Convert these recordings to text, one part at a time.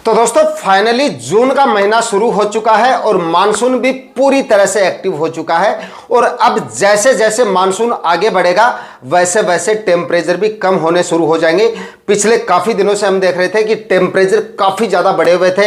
तो दोस्तों फाइनली जून का महीना शुरू हो चुका है और मानसून भी पूरी तरह से एक्टिव हो चुका है। और अब जैसे जैसे मानसून आगे बढ़ेगा वैसे वैसे टेम्परेचर भी कम होने शुरू हो जाएंगे। पिछले काफी दिनों से हम देख रहे थे कि टेम्परेचर काफी ज्यादा बढ़े हुए थे,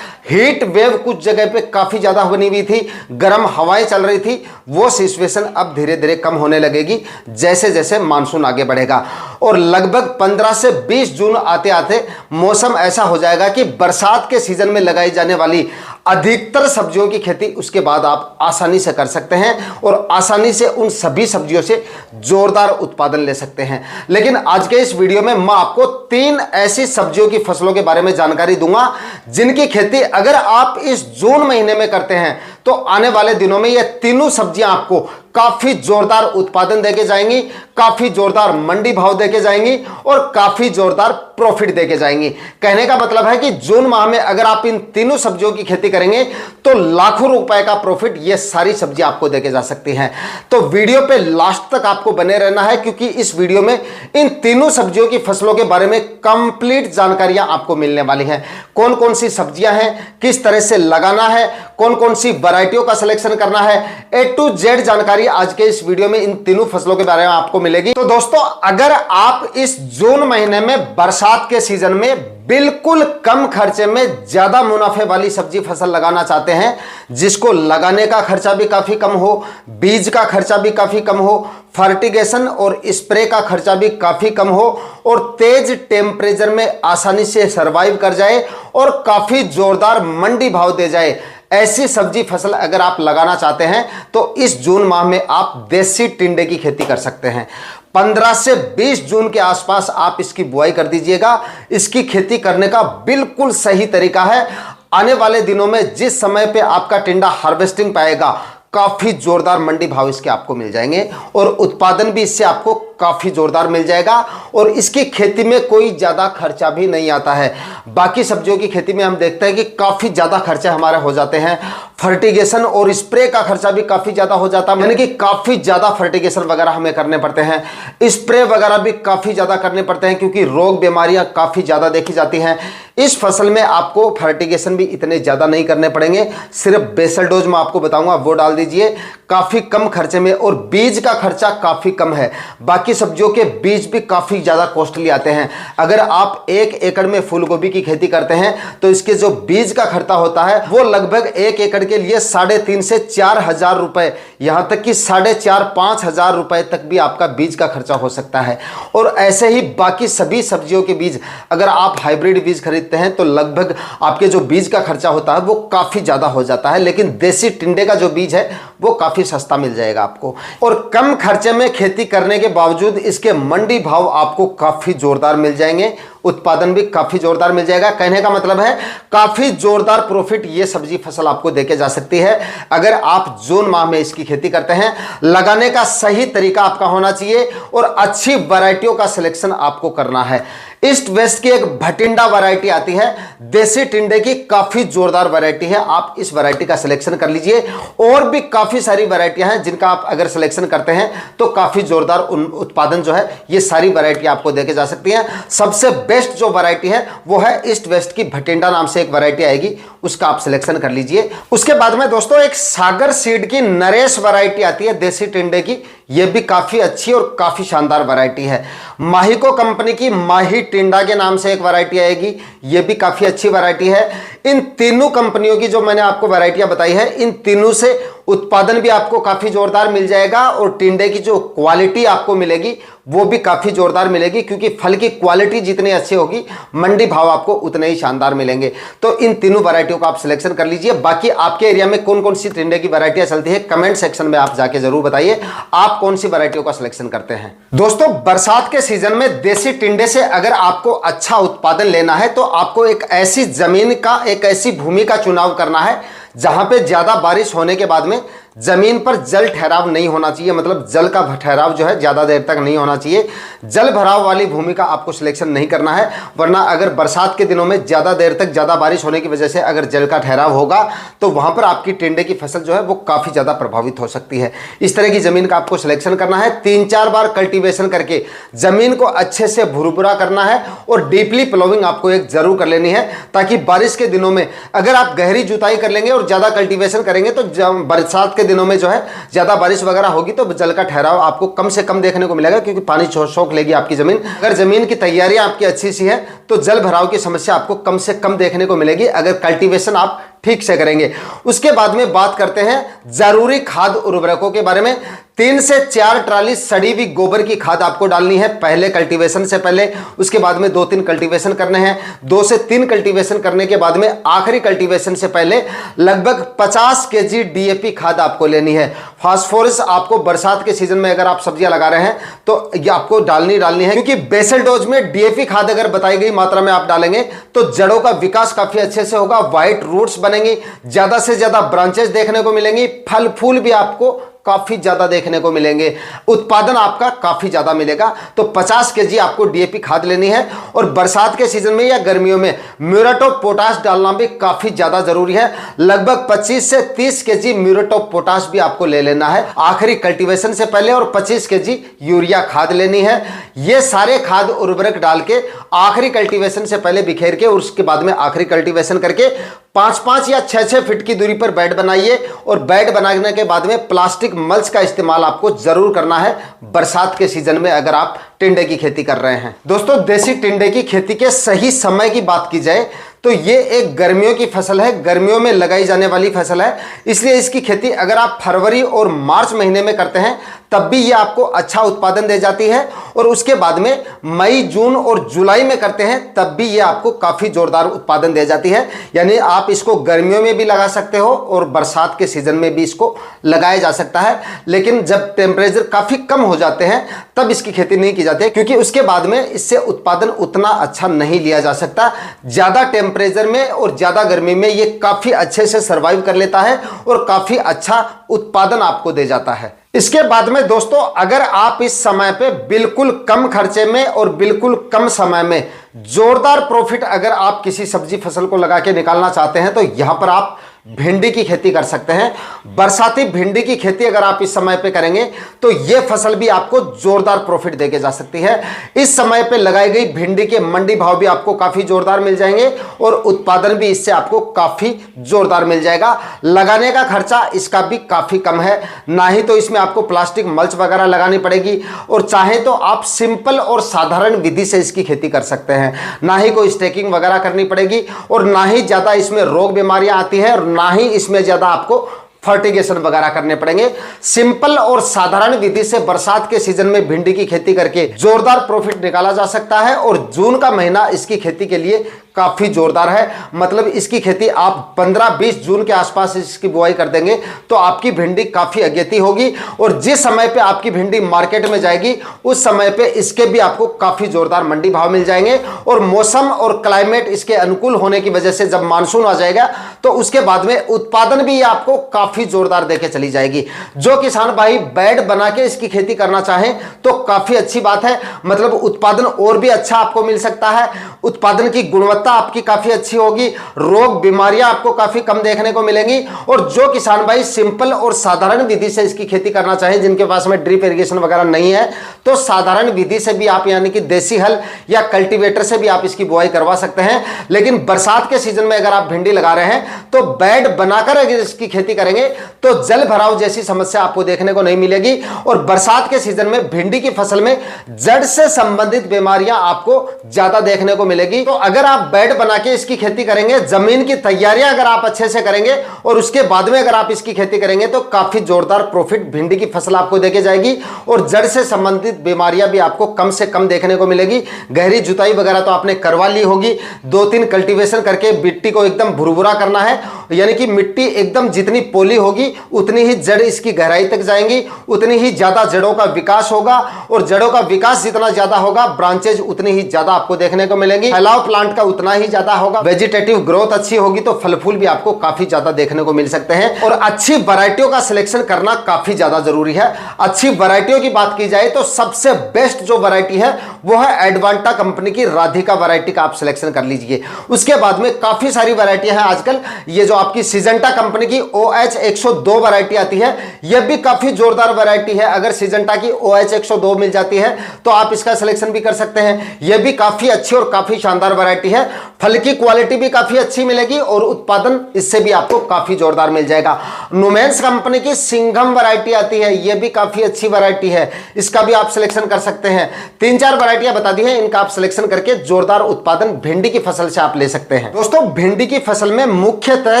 हीट वेव कुछ जगह पे काफी ज्यादा बनी हुई थी, गर्म हवाएं चल रही थी। वो सिचुएशन अब धीरे धीरे कम होने लगेगी जैसे जैसे मानसून आगे बढ़ेगा। और लगभग 15 से 20 जून आते आते मौसम ऐसा हो जाएगा कि बरसात के सीजन में लगाई जाने वाली अधिकतर सब्जियों की खेती उसके बाद आप आसानी से कर सकते हैं और आसानी से उन सभी सब्जियों से जोरदार उत्पादन ले सकते हैं। लेकिन आज के इस वीडियो में मैं आपको 3 ऐसी सब्जियों की फसलों के बारे में जानकारी दूंगा जिनकी खेती अगर आप इस जून महीने में करते हैं तो आने वाले दिनों में ये तीनों सब्जियां आपको काफी जोरदार उत्पादन देके जाएंगी, काफी जोरदार मंडी भाव देके जाएंगी और काफी जोरदार प्रॉफिट देके जाएंगी। कहने का मतलब है कि जून माह में अगर आप इन तीनों सब्जियों की खेती करेंगे तो लाखों रुपए का प्रॉफिट ये सारी सब्जियां आपको देके जा सकती हैं। तो वीडियो पे लास्ट तक आपको बने रहना है क्योंकि इस वीडियो में इन तीनों सब्जियों की फसलों के बारे में कंप्लीट जानकारियां आपको मिलने वाली हैं। कौन कौन सी सब्जियां हैं, किस तरह से लगाना है, कौन कौन सी वैरायटियों का सिलेक्शन करना है, A to Z जानकारी आज के इस वीडियो में इन तीनों फसलों के बारे में आपको मिलेगी। तो दोस्तों अगर आप इस जून महीने में बरसात के सीजन में बिल्कुल कम खर्चे में ज्यादा मुनाफे वाली सब्जी फसल लगाना चाहते हैं, जिसको लगाने का खर्चा भी काफी कम हो, बीज का खर्चा भी काफी कम हो, फर्टिगेशन और स्प्रे का खर्चा भी काफी कम हो और तेज टेम्परेचर में आसानी से सरवाइव कर जाए और काफी जोरदार मंडी भाव दे जाए, ऐसी सब्जी फसल अगर आप लगाना चाहते हैं तो इस जून माह में आप देसी टिंडे की खेती कर सकते हैं। 15 से 20 जून के आसपास आप इसकी बुआई कर दीजिएगा। इसकी खेती करने का बिल्कुल सही तरीका है। आने वाले दिनों में जिस समय पे आपका टिंडा हार्वेस्टिंग पाएगा काफी जोरदार मंडी भाव इसके आपको मिल जाएंगे और उत्पादन भी इससे आपको काफी जोरदार मिल जाएगा और इसकी खेती में कोई ज्यादा खर्चा भी नहीं आता है। बाकी सब्जियों की खेती में हम देखते हैं कि काफी ज्यादा खर्चे हमारे हो जाते हैं, फर्टिगेशन और स्प्रे का खर्चा भी काफी ज्यादा हो जाता है, यानी कि काफी ज्यादा फर्टिगेशन वगैरह हमें करने पड़ते हैं, स्प्रे वगैरह भी काफी ज्यादा करने पड़ते हैं क्योंकि रोग बीमारियां काफी ज्यादा देखी जाती हैं। इस फसल में आपको फर्टिगेशन भी इतने ज्यादा नहीं करने पड़ेंगे, सिर्फ बेसल डोज में आपको बताऊंगा वो डाल दीजिए काफी कम खर्चे में और बीज का खर्चा काफी कम है। बाकी सब्जियों के बीज भी काफी ज्यादा कॉस्टली आते हैं। अगर आप 1 एकड़ में फूल गोभी की खेती करते हैं तो इसके जो बीज का खर्चा होता है वो लगभग 1 एकड़ के लिए 3,500 से 4,000 रुपए, यहां तक कि 4,500-5 हजार रुपए तक भी आपका बीज का खर्चा हो सकता है। और ऐसे ही बाकी सभी सब्जियों के बीज अगर आप हाइब्रिड बीज खरीदते हैं तो लगभग आपके जो बीज का खर्चा होता है वो काफी ज्यादा हो जाता है, लेकिन देसी टिंडे का जो बीज है वो काफी सस्ता मिल जाएगा आपको। और कम खर्चे में खेती करने के बावजूद इसके मंडी भाव आपको काफी जोरदार मिल जाएंगे, उत्पादन भी काफी जोरदार मिल जाएगा। कहने का मतलब है काफी जोरदार प्रॉफिट ये सब्जी फसल आपको देके जा सकती है अगर आप जून माह में इसकी खेती करते हैं। लगाने का सही तरीका आपका होना चाहिए और अच्छी वैरायटियों का सिलेक्शन आपको करना है। ईस्ट वेस्ट की एक भटिंडा वैरायटी आती है, देसी टिंडे की काफी जोरदार वैरायटी है, आप इस वैरायटी का सिलेक्शन कर लीजिए। और भी काफी सारी वैरायटियां हैं जिनका आप अगर सिलेक्शन करते हैं तो काफी जोरदार उत्पादन जो है ये सारी वैरायटी आपको देके जा सकती हैं। सबसे बेस्ट जो वैरायटी है वो है ईस्ट वेस्ट की भटिंडा नाम से एक वैरायटी आएगी, उसका आप सिलेक्शन कर लीजिए। उसके बाद में दोस्तों एक सागर सीड की नरेश वैरायटी आती है देसी टिंडे की, यह भी काफी अच्छी और काफी शानदार वैरायटी है। माहिको कंपनी की माही टिंडा के नाम से एक वैरायटी आएगी, यह भी काफी अच्छी वैरायटी है। इन तीनों कंपनियों की जो मैंने आपको वैरायटियां बताई है इन तीनों से उत्पादन भी आपको काफी जोरदार मिल जाएगा और टिंडे की जो क्वालिटी आपको मिलेगी वो भी काफी जोरदार मिलेगी क्योंकि फल की क्वालिटी जितनी अच्छी होगी मंडी भाव आपको उतने ही शानदार मिलेंगे। तो इन तीनों वैरायटियों का आप सिलेक्शन कर लीजिए। बाकी आपके एरिया में कौन कौन सी टिंडे की वैरायटियां चलती है कमेंट सेक्शन में आप जाके जरूर बताइए आप कौन सी वैरायटियों का सिलेक्शन करते हैं। दोस्तों बरसात के सीजन में देसी टिंडे से अगर आपको अच्छा उत्पादन लेना है तो आपको एक ऐसी जमीन का, एक ऐसी भूमि का चुनाव करना है जहां पे ज्यादा बारिश होने के बाद में जमीन पर जल ठहराव नहीं होना चाहिए, मतलब जल का ठहराव जो है ज्यादा देर तक नहीं होना चाहिए। जल भराव वाली भूमि का आपको सिलेक्शन नहीं करना है, वरना अगर बरसात के दिनों में ज्यादा देर तक ज्यादा बारिश होने की वजह से अगर जल का ठहराव होगा तो वहां पर आपकी टिंडे की फसल जो है वो काफी ज्यादा प्रभावित हो सकती है। इस तरह की जमीन का आपको सिलेक्शन करना है। 3-4 बार कल्टीवेशन करके जमीन को अच्छे से भुरभुरा करना है और डीपली प्लोविंग आपको एक जरूर कर लेनी है, ताकि बारिश के दिनों में अगर आप गहरी जुताई कर लेंगे और ज्यादा कल्टीवेशन करेंगे तो बरसात के दिनों में जो है ज्यादा बारिश वगैरह होगी तो जल का ठहराव आपको कम से कम देखने को मिलेगा, क्योंकि पानी सोख लेगी आपकी जमीन। अगर जमीन की तैयारी आपकी अच्छी सी है तो जल भराव की समस्या आपको कम से कम देखने को मिलेगी, अगर कल्टीवेशन आप ठीक से करेंगे। उसके बाद में बात करते हैं जरूरी खाद उर्वरकों के बारे में। 3 से 4 ट्राली सड़ी हुई गोबर की खाद आपको डालनी है पहले कल्टीवेशन से पहले। उसके बाद में 2-3 कल्टीवेशन करने हैं। 2 से 3 कल्टीवेशन करने के बाद में आखिरी कल्टीवेशन से पहले लगभग 50 केजी डीएपी खाद आपको लेनी है। फास्फोरस आपको बरसात के सीजन में अगर आप सब्जियां लगा रहे हैं तो ये आपको डालनी है, क्योंकि बेसल डोज में डीएपी खाद अगर बताई गई मात्रा में आप डालेंगे तो जड़ों का विकास काफी अच्छे से होगा, व्हाइट रूट्स बनेंगी, ज्यादा से ज्यादा ब्रांचेस देखने को मिलेंगी, फल फूल भी आपको काफी ज्यादा देखने को मिलेंगे, उत्पादन आपका काफी ज्यादा मिलेगा। तो 50 केजी आपको डीएपी खाद लेनी है। और बरसात के सीजन में या गर्मियों में म्यूरेट ऑफ पोटाश डालना भी काफी ज्यादा जरूरी है। लगभग 25 से 30 केजी म्यूरेट ऑफ पोटाश भी आपको ले लेना है आखिरी कल्टीवेशन से पहले, और 25 केजी यूरिया खाद लेनी है। ये सारे खाद उर्वरक डाल के आखिरी कल्टीवेशन से पहले बिखेर के और उसके बाद में आखिरी कल्टीवेशन करके 5-5 या 6-6 फीट की दूरी पर बेड बनाइए। और बेड बनाने के बाद में प्लास्टिक मल्च का इस्तेमाल आपको जरूर करना है बरसात के सीजन में अगर आप टिंडे की खेती कर रहे हैं। दोस्तों, देसी टिंडे की खेती के सही समय की बात की जाए तो ये एक गर्मियों की फसल है, गर्मियों में लगाई जाने वाली फसल है। इसलिए इसकी खेती अगर आप फरवरी और मार्च महीने में करते हैं तब भी ये आपको अच्छा उत्पादन दे जाती है, और उसके बाद में मई, जून और जुलाई में करते हैं तब भी ये आपको काफी जोरदार उत्पादन दे जाती है। यानी आप इसको गर्मियों में भी लगा सकते हो और बरसात के सीजन में भी इसको लगाया जा सकता है। लेकिन जब टेम्परेचर काफी कम हो जाते हैं तब इसकी खेती नहीं की जाती है, क्योंकि उसके बाद में इससे उत्पादन उतना अच्छा नहीं लिया जा सकता। ज्यादा टेम्परेचर में और ज्यादा गर्मी में ये काफी अच्छे से सर्वाइव कर लेता है और काफी अच्छा उत्पादन आपको दे जाता है। इसके बाद में दोस्तों, अगर आप इस समय पे बिल्कुल कम खर्चे में और बिल्कुल कम समय में जोरदार प्रॉफिट अगर आप किसी सब्जी फसल को लगा के निकालना चाहते हैं तो यहां पर आप भिंडी की खेती कर सकते हैं। बरसाती भिंडी की खेती अगर आप इस समय पे करेंगे तो यह फसल भी आपको जोरदार प्रॉफिट देके जा सकती है। इस समय पे लगाई गई भिंडी के मंडी भाव भी आपको काफी जोरदार मिल जाएंगे और उत्पादन भी इससे आपको काफी जोरदार मिल जाएगा। लगाने का खर्चा इसका भी काफी कम है, ना ही तो इसमें आपको प्लास्टिक मल्च वगैरह लगानी पड़ेगी, और चाहे तो आप सिंपल और साधारण विधि से इसकी खेती कर सकते हैं। ना ही कोई स्टेकिंग वगैरह करनी पड़ेगी और ना ही ज्यादा इसमें रोग बीमारियां आती है, ना ही इसमें ज्यादा आपको फर्टिगेशन वगैरह करने पड़ेंगे। सिंपल और साधारण विधि से बरसात के सीजन में भिंडी की खेती करके जोरदार प्रॉफिट निकाला जा सकता है। और जून का महीना इसकी खेती के लिए काफी जोरदार है, मतलब इसकी खेती आप 15-20 जून के आसपास इसकी बुआई कर देंगे तो आपकी भिंडी काफी अगेती होगी, और जिस समय पे आपकी भिंडी मार्केट में जाएगी उस समय पे इसके भी आपको काफी जोरदार मंडी भाव मिल जाएंगे। और मौसम और क्लाइमेट इसके अनुकूल होने की वजह से जब मानसून आ जाएगा तो उसके बाद में उत्पादन भी आपको काफी जोरदार देके चली जाएगी। जो किसान भाई बेड बना के इसकी खेती करना चाहें तो काफी अच्छी बात है, मतलब उत्पादन और भी अच्छा आपको मिल सकता है, उत्पादन की गुणवत्ता आपकी काफी अच्छी होगी, रोग बीमारियां आपको काफी कम देखने को मिलेंगी। और जो किसान भाई सिंपल और साधारण विधि से इसकी खेती करना चाहें, जिनके पास में ड्रिप इरिगेशन वगैरह नहीं है, तो साधारण विधि से भी आप यानी कि देसी हल या कल्टीवेटर से भी आप इसकी बुआई करवा सकते हैं। लेकिन बरसात के सीजन में अगर आप भिंडी लगा रहे हैं तो बेड बनाकर अगर इसकी खेती करेंगे तो जल भराव जैसी समस्या आपको देखने को नहीं मिलेगी। और बरसात के सीजन में भिंडी की फसल में जड़ से संबंधित बीमारियां आपको ज्यादा देखने को मिलेगी। तो अगर आप बेड बना के इसकी खेती करेंगे, जमीन की तैयारियां अगर आप अच्छे से करेंगे और उसके बाद में अगर आप इसकी खेती करेंगे तो काफी जोरदार प्रॉफिट भिंडी की फसल आपको देके जाएगी। और जड़ से संबंधित बीमारियां भी आपको कम से कम देखने को मिलेगी। गहरी जुताई वगैरह तो आपने करवा ली होगी, 2-3 कल्टीवेशन करके मिट्टी को एकदम भुरभुरा करना है यानी कि मिट्टी एकदम जितनी पोली होगी उतनी ही जड़ इसकी गहराई तक जाएंगी, उतनी ही ज्यादा जड़ों का विकास होगा, और जड़ों का विकास जितना ज्यादा होगा ब्रांचेज उतनी ही ज्यादा आपको देखने को मिलेंगी, फैलाव प्लांट का उतना ही ज्यादा होगा, वेजिटेटिव ग्रोथ अच्छी होगी तो फल फूल भी आपको काफी ज्यादा देखने को मिल सकते हैं। और अच्छी वैरायटियों का सिलेक्शन करना काफी ज्यादा जरूरी है। अच्छी वैरायटियों की बात की जाए तो सबसे बेस्ट जो वैरायटी है वो है एडवांटा कंपनी की राधिका वैरायटी का आप सिलेक्शन कर लीजिए। उसके बाद में काफी सारी वैरायटियां हैं आजकल, ये जो आपकी सिजेंटा कंपनी की OH 102 वैरायटी आती है, यह भी काफी जोरदार वैरायटी है। अगर सिजेंटा की OH 102 मिल जाती है तो आप इसका सिलेक्शन भी कर सकते हैं। यह भी काफी अच्छी और काफी शानदार वैरायटी है। फल की क्वालिटी भी काफी अच्छी मिलेगी और उत्पादन इससे भी आपको काफी जोरदार मिल जाएगा। नुमेंस कंपनी की सिंघम वैरायटी आती है, यह भी काफी अच्छी वैरायटी है, इसका भी आप सिलेक्शन कर सकते हैं। 3-4 वैरायटियां बता दी हैं, इनका आप सिलेक्शन करके जोरदार उत्पादन भिंडी की फसल से आप ले सकते हैं। दोस्तों भिंडी की फसल में मुख्यतः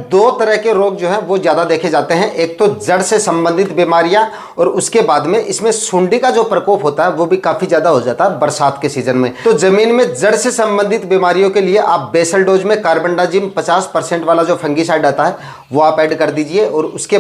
2 तरह के रोग जो है वो ज्यादा देखे जाते हैं। एक तो जड़ से संबंधित बीमारियां, और उसके बाद में इसमें सुंडी का जो प्रकोप होता है वो भी काफी ज्यादा हो जाता है बरसात के सीजन में। तो जमीन में जड़ से संबंधित बीमारियों के लिए आप बेसल डोज में कार्बेंडाजिम 50% वाला जो फंगीसाइड आता है वो आप ऐड कर दीजिए, और उसके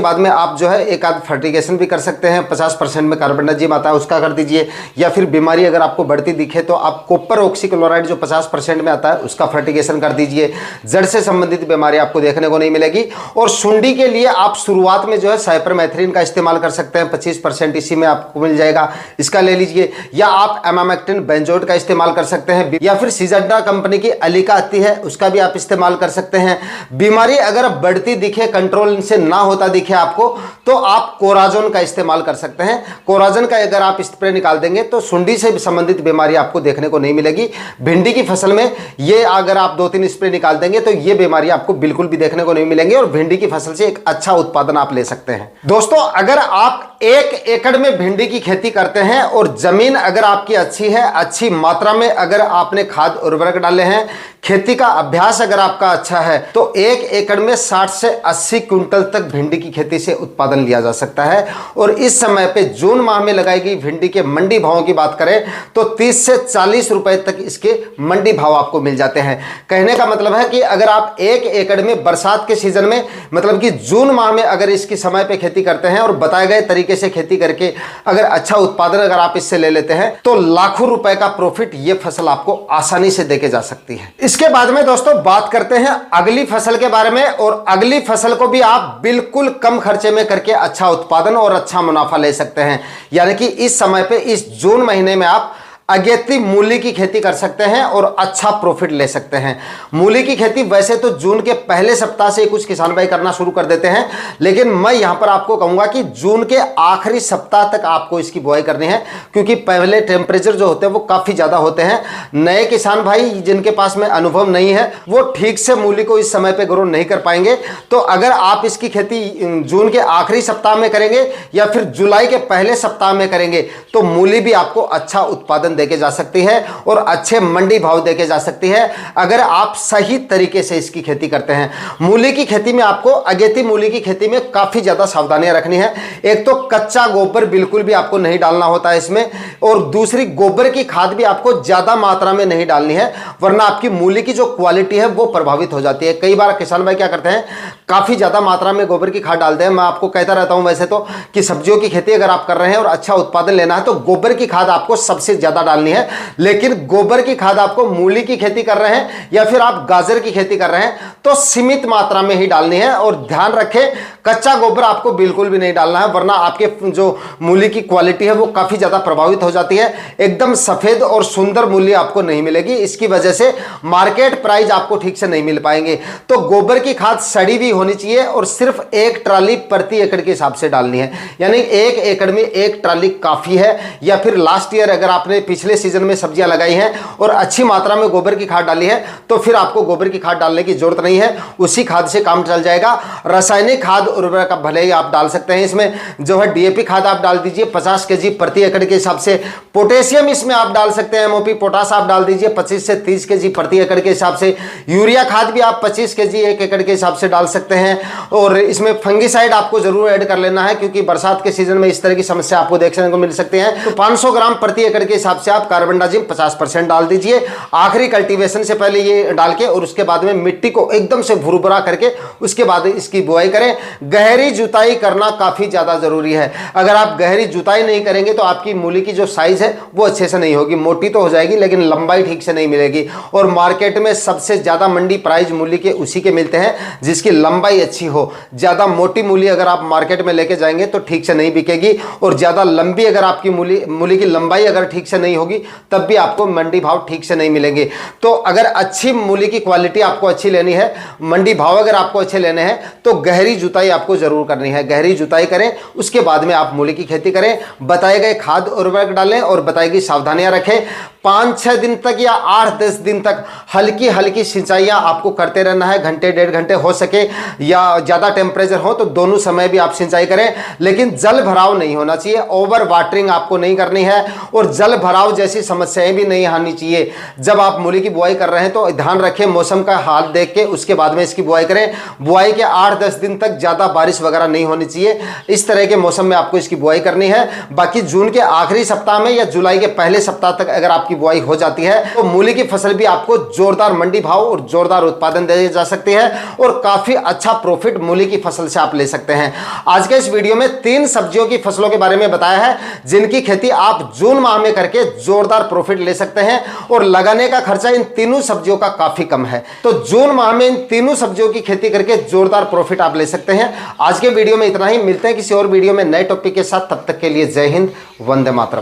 बाद में आप जो है एक आध फर्टिगेशन भी कर सकते हैं। 50% में कार्बेंडाजिम आता है उसका कर दीजिए, या फिर बीमारी अगर आपको बढ़ती दिखे तो आप कॉपर ऑक्सीक्लोराइड जो 50% में आता है उसका फर्टिगेशन कर दीजिए। जड़ से संबंधित बीमारी आपको देखने को नहीं मिलेगी। और सुंडी के लिए आप शुरुआत में जो है साइपरमेथ्रिन का इस्तेमाल कर सकते हैं, 25% इसी में आपको मिल जाएगा, इसका ले लीजिए। या आप एमामेक्टिन बेंजोएट का इस्तेमाल कर सकते हैं, या फिर सिजेंटा कंपनी की अलीका आती है उसका भी आप इस्तेमाल कर सकते हैं। बीमारी अगर बढ़ती दिखे, कंट्रोल से ना होता दिखे आपको, तो आप कोराजोन का इस्तेमाल कर सकते हैं। कोराजन का अगर आप स्प्रे निकाल देंगे तो सुंडी से संबंधित बीमारी आपको देखने को नहीं मिलेगी। भिंडी की फसल में ये अगर आप 2-3 स्प्रे निकाल देंगे तो ये बीमारी आपको बिल्कुल भी देखने को नहीं मिलेंगे, और भिंडी की फसल से एक अच्छा उत्पादन आप ले सकते हैं। दोस्तों अगर आप 1 एकड़ में भिंडी की खेती करते हैं और जमीन अगर आपकी अच्छी है, अच्छी मात्रा में अगर आपने खाद उर्वरक डाले हैं, खेती का अभ्यास अगर आपका अच्छा है, तो 1 एकड़ में 60 से 80 क्विंटल तक भिंडी की खेती से उत्पादन लिया जा सकता है। और इस समय पे जून माह में लगाई गई भिंडी के मंडी भावों की बात करें तो 30 से 40 रुपए तक इसके मंडी भाव आपको मिल जाते हैं। कहने का मतलब है कि अगर आप 1 एकड़ में बरसात के सीजन में, मतलब कि जून माह में अगर इसकी समय पे खेती करते हैं और बताए गए तरीके से खेती करके अगर अच्छा उत्पादन अगर आप इससे ले लेते हैं तो लाखों रुपए का प्रॉफिट ये फसल आपको आसानी से देके जा सकती है। इसके बाद में दोस्तों बात करते हैं अगली फसल के बारे में, और अगली फसल को भी आप बिल्कुल कम खर्चे में करके अच्छा उत्पादन और अच्छा मुनाफा ले सकते हैं। यानी कि इस समय पे इस जून महीने में आप अगेती मूली की खेती कर सकते हैं और अच्छा प्रॉफिट ले सकते हैं। मूली की खेती वैसे तो जून के पहले सप्ताह से कुछ किसान भाई करना शुरू कर देते हैं, लेकिन मैं यहां पर आपको कहूंगा कि जून के आखिरी सप्ताह तक आपको इसकी बुआई करनी है, क्योंकि पहले टेम्परेचर जो होते हैं वो काफी ज्यादा होते हैं। नए किसान भाई जिनके पास में अनुभव नहीं है वो ठीक से मूली को इस समय पे ग्रो नहीं कर पाएंगे। तो अगर आप इसकी खेती जून के आखिरी सप्ताह में करेंगे या फिर जुलाई के पहले सप्ताह में करेंगे तो मूली भी आपको अच्छा उत्पादन देके जा सकती है और अच्छे मंडी भाव देके जा सकती है, अगर आप सही तरीके से इसकी खेती करते हैं। मूली की खेती में आपको, अगेती मूली की खेती में काफी ज्यादा सावधानियां रखनी है। एक तो कच्चा गोबर बिल्कुल भी आपको नहीं डालना होता है इसमें, और दूसरी गोबर की खाद भी आपको ज्यादा मात्रा में नहीं डालनी है, वरना आपकी मूली की जो क्वालिटी है वो प्रभावित हो जाती है। कई बार किसान भाई क्या करते हैं, काफी ज्यादा मात्रा में गोबर की खाद डालते हैं। मैं आपको कहता रहता हूं वैसे तो कि सब्जियों की खेती अगर आप कर रहे हैं और अच्छा उत्पादन लेना है तो गोबर की खाद आपको सबसे ज्यादा डालनी है। लेकिन गोबर की खाद आपको मूली की खेती कर रहे हैं या फिर आप गाजर की खेती कर रहे हैं तो सीमित मात्रा में ही डालनी है। और ध्यान रखें कच्चा गोबर आपको बिल्कुल भी नहीं डालना है, वरना आपके जो मूली की क्वालिटी है वो काफी ज्यादा प्रभावित हो जाती है। एकदम सफेद और सुंदर मूली आपको नहीं मिलेगी, इसकी वजह से मार्केट प्राइस आपको ठीक से नहीं मिल पाएंगे। तो गोबर की खाद सड़ी हुई होनी चाहिए और सिर्फ 1 ट्राली प्रति एकड़ के हिसाब से डालनी है, यानी 1 एकड़ में 1 ट्राली काफी है। या फिर लास्ट ईयर अगर आपने पिछले सीजन में सब्जियां लगाई हैं और अच्छी मात्रा में गोबर की खाद डाली है तो फिर आपको गोबर की खाद डालने की जरूरत नहीं है, उसी खाद से काम चल जाएगा। रासायनिक खाद उर्वरक आप भले ही आप डाल सकते हैं। इसमें जो है डीएपी खाद आप डाल दीजिए 50 केजी प्रति एकड़ के हिसाब से। पोटेशियम इसमें आप डाल सकते हैं, एमओपी पोटास आप डाल दीजिए 25 से 30 केजी प्रति एकड़ के हिसाब से। यूरिया खाद भी आप 25 केजी एक एकड़ के हिसाब से डाल सकते हैं। और इसमें फंगिसाइड आपको जरूर ऐड कर लेना है, क्योंकि बरसात के सीजन में इस तरह की समस्या आपको देखने को मिल सकती है। तो 500 ग्राम प्रति एकड़ के हिसाब से आप कार्बनडाजिम 50% डाल दीजिए आखिरी कल्टीवेशन से पहले ये डाल के, और उसके बाद में मिट्टी को एकदम से भुरभुरा करके उसके बाद इसकी बुआई करें। गहरी जुताई करना काफी ज्यादा जरूरी है। अगर आप गहरी जुताई नहीं करेंगे तो आपकी मूली की जो साइज है वो अच्छे से नहीं होगी, मोटी तो हो जाएगी लेकिन लंबाई ठीक से नहीं मिलेगी। और मार्केट में सबसे ज्यादा मंडी प्राइस मूली के उसी के मिलते हैं जिसकी लंबाई अच्छी हो। ज्यादा मोटी मूली अगर आप मार्केट में लेके जाएंगे तो ठीक से नहीं बिकेगी, और ज्यादा लंबी अगर आपकी मूली की लंबाई अगर ठीक से नहीं होगी तब भी आपको मंडी भाव ठीक से नहीं मिलेंगे। तो अगर अच्छी मूली की क्वालिटी आपको अच्छी लेनी है, मंडी भाव अगर आपको अच्छे लेने हैं, तो गहरी जुताई आपको जरूर करनी है। गहरी जुताई करें, उसके बाद में आप मूली की खेती करें। बताए गए खाद उर्वरक डालें और बताई गई सावधानियां रखें। 5-6 दिन तक या 8-10 दिन तक हल्की हल्की सिंचाइयां आपको करते रहना है, घंटे 1.5 घंटे हो सके, या ज्यादा टेम्परेचर हो तो दोनों समय भी आप सिंचाई करें। लेकिन जल भराव नहीं होना चाहिए, ओवर वाटरिंग आपको नहीं करनी है, और जल भराव जैसी समस्याएं भी नहीं आनी चाहिए। जब आप मूली की बुआई कर रहे हैं तो ध्यान रखें मौसम का हाल देख के उसके बाद में इसकी बुआई करें। बुआई के 8-10 दिन तक ज्यादा बारिश वगैरह नहीं होनी चाहिए, इस तरह के मौसम में आपको इसकी बुआई करनी है। बाकी जून के आखिरी सप्ताह में या जुलाई के पहले सप्ताह तक अगर आपकी बुआई हो जाती है तो मूली की फसल भी आपको जोरदार मंडी भाव और जोरदार उत्पादन दे जा सकती है, और काफी अच्छा प्रॉफिट मूली की फसल से आप ले सकते हैं। आज के इस वीडियो में 3 सब्जियों की फसलों के बारे में बताया है जिनकी खेती आप जून माह में करके जोरदार प्रॉफिट ले सकते हैं, और लगाने का खर्चा इन तीनों सब्जियों का काफी कम है। तो जून माह में इन तीनों सब्जियों की खेती करके जोरदार प्रॉफिट आप ले सकते हैं। आज के वीडियो में इतना ही, मिलते हैं किसी और वीडियो में नए टॉपिक के साथ। तब तक के लिए जय हिंद, वंदे मातरम।